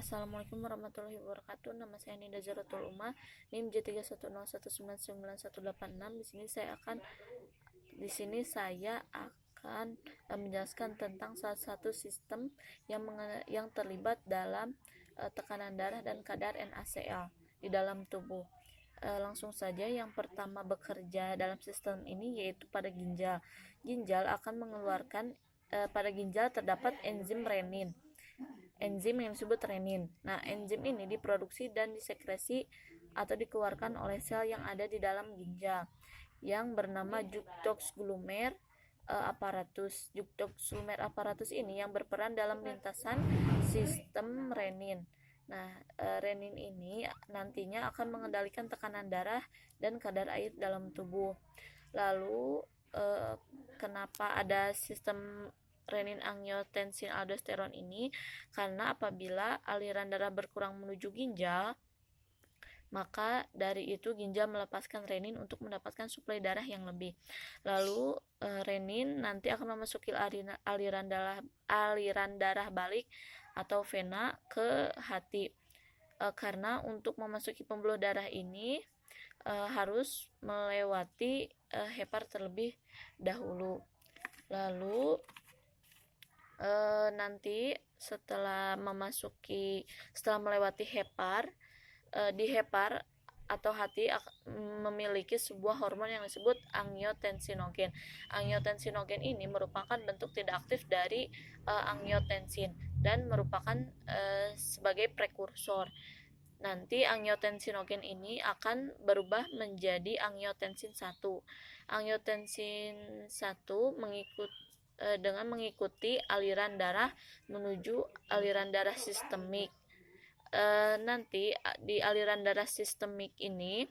Assalamualaikum warahmatullahi wabarakatuh. Nama saya Nida Zaratul Umma, NIM J310199186. Di sini saya akan menjelaskan tentang salah satu sistem yang terlibat dalam tekanan darah dan kadar NaCl di dalam tubuh. Langsung saja, yang pertama bekerja dalam sistem ini yaitu pada ginjal. Ginjal akan mengeluarkan pada ginjal terdapat enzim renin. Enzim yang disebut renin. Nah, enzim ini diproduksi dan disekresi atau dikeluarkan oleh sel yang ada di dalam ginjal yang bernama Juctosglumer apparatus. Juctosglumer apparatus ini yang berperan dalam lintasan sistem renin. Nah, renin ini nantinya akan mengendalikan tekanan darah dan kadar air dalam tubuh. Lalu, kenapa ada sistem renin, angiotensin, aldosteron ini? Karena apabila aliran darah berkurang menuju ginjal, maka dari itu ginjal melepaskan renin untuk mendapatkan suplai darah yang lebih. Lalu renin nanti akan memasuki aliran darah balik atau vena ke hati. Karena untuk memasuki pembuluh darah ini harus melewati hepar terlebih dahulu. Lalu nanti setelah melewati hepar, di hepar atau hati memiliki sebuah hormon yang disebut angiotensinogen. Angiotensinogen ini merupakan bentuk tidak aktif dari angiotensin dan merupakan sebagai prekursor. Nanti angiotensinogen ini akan berubah menjadi angiotensin 1. Angiotensin 1 dengan mengikuti aliran darah menuju aliran darah sistemik. Nanti di aliran darah sistemik ini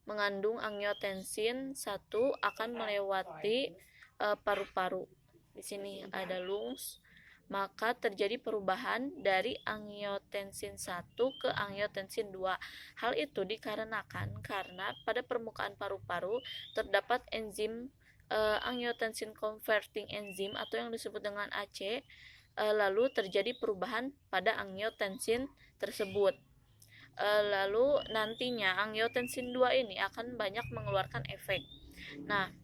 mengandung angiotensin 1 akan melewati paru-paru. Di sini ada lungs. Maka terjadi perubahan dari angiotensin 1 ke angiotensin 2. Hal itu dikarenakan karena pada permukaan paru-paru terdapat enzim angiotensin converting enzim atau yang disebut dengan AC. Lalu terjadi perubahan pada angiotensin tersebut. Lalu nantinya angiotensin 2 ini akan banyak mengeluarkan efek. Nah,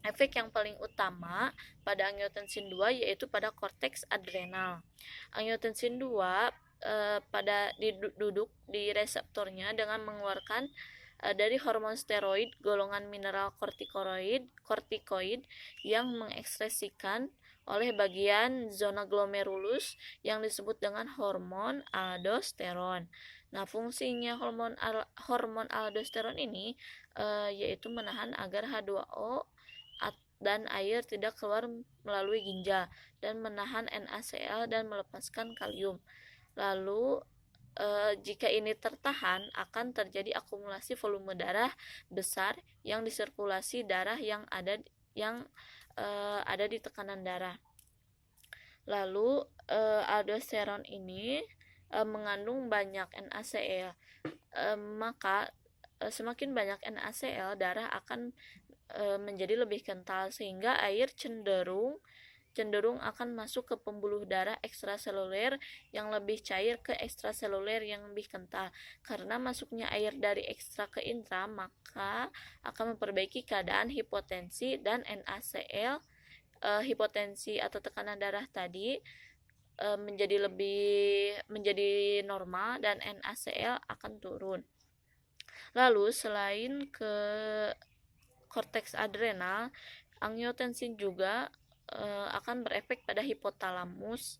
efek yang paling utama pada angiotensin 2 yaitu pada korteks adrenal. Angiotensin 2 duduk di reseptornya dengan mengeluarkan dari hormon steroid golongan mineral kortikoid yang mengekspresikan oleh bagian zona glomerulus yang disebut dengan hormon aldosteron. Nah, fungsinya hormon aldosteron ini yaitu menahan agar H2O dan air tidak keluar melalui ginjal dan menahan NaCl dan melepaskan kalium. Lalu jika ini tertahan, akan terjadi akumulasi volume darah besar yang disirkulasi darah yang ada di tekanan darah. Lalu aldosteron ini mengandung banyak NaCl, maka semakin banyak NaCl, darah akan menjadi lebih kental sehingga air cenderung akan masuk ke pembuluh darah ekstraseluler yang lebih cair ke ekstraseluler yang lebih kental. Karena masuknya air dari ekstra ke intra, maka akan memperbaiki keadaan hipotensi dan NaCl, hipotensi atau tekanan darah tadi menjadi normal dan NaCl akan turun. Lalu selain ke korteks adrenal, angiotensin juga akan berefek pada hipotalamus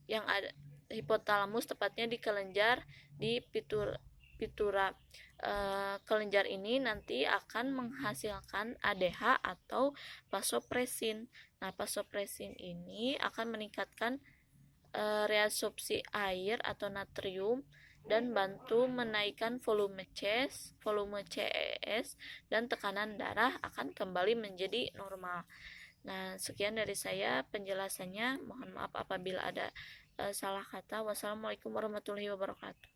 yang ada hipotalamus, tepatnya di kelenjar di pitura. Kelenjar ini nanti akan menghasilkan ADH atau vasopresin. Nah, vasopresin ini akan meningkatkan reabsorpsi air atau natrium dan bantu menaikkan volume CES dan tekanan darah akan kembali menjadi normal. Nah, sekian dari saya penjelasannya. Mohon maaf apabila ada salah kata. Wassalamualaikum warahmatullahi wabarakatuh.